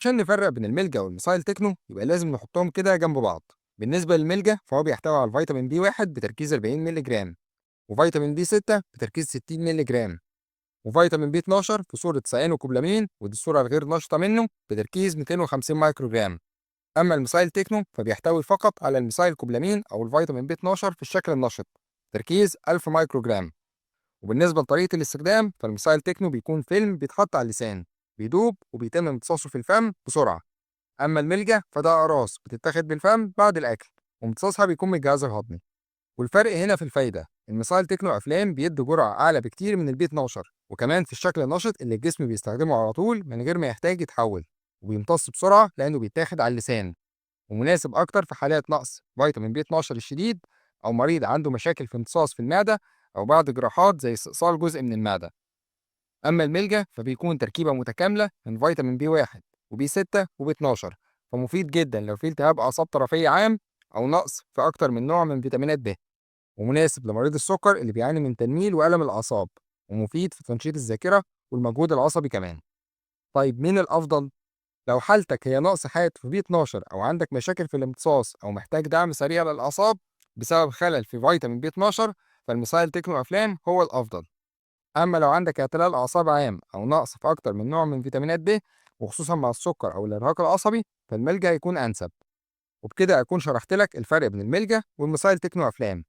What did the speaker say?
عشان نفرق بين الملجا والميثايل تكنو يبقى لازم نحطهم كده جنب بعض. بالنسبة للملجا فهو بيحتوي على الفيتامين بي 1 بتركيز 40 مللي جرام، وفيتامين بي 6 بتركيز 60 مللي جرام، وفيتامين بي 12 في صورة سيانوكوبلامين ودي الصورة الغير نشطة منه بتركيز 250 مايكرو جرام. أما الميثايل تكنو فبيحتوي فقط على الميثايل كوبلامين أو الفيتامين بي 12 في الشكل النشط تركيز 1000 مايكرو جرام. وبالنسبة لطريقة الاستخدام فالميثايل تكنو بيكون فيلم بيتحط على اللسان، بيدوب وبيتم امتصاصه في الفم بسرعة. أما الملجا فده أقراص بتتاخد بالفم بعد الأكل، وامتصاصها بيكون من الجهاز الهضمي. والفرق هنا في الفايدة، الميثايل تكنو أفلام بيدي جرعة أعلى بكتير من البي 12، وكمان في الشكل النشط اللي الجسم بيستخدمه على طول من غير ما يحتاج يتحول، وبيمتص بسرعة لأنه بيتاخد على اللسان، ومناسب أكتر في حالات نقص فيتامين بي 12 الشديد، أو مريض عنده مشاكل في امتصاص في المعدة، أو بعد جراحات زي استئصال جزء من المعدة. أما الملجا فبيكون تركيبة متكاملة من فيتامين بي 1 وبي 6 وبي 12، فمفيد جدا لو في التهاب أعصاب طرفية عام أو نقص في أكتر من نوع من فيتامينات ب، ومناسب لمريض السكر اللي بيعاني من تنميل وألم الأعصاب، ومفيد في تنشيط الذاكرة والمجهود العصبي كمان. طيب مين الأفضل؟ لو حالتك هي نقص حاد في بي 12 أو عندك مشاكل في الامتصاص أو محتاج دعم سريع للأعصاب بسبب خلل في فيتامين بي 12 فالميثايل تكنو أفلام هو الأفضل. أما لو عندك اعتلال أعصاب عام أو نقص في أكتر من نوع من فيتامينات ب وخصوصا مع السكر أو الإرهاق العصبي فالملجأ هيكون أنسب. وبكده أكون شرحت لك الفرق بين الملجأ والميثايل تكنو أفلام.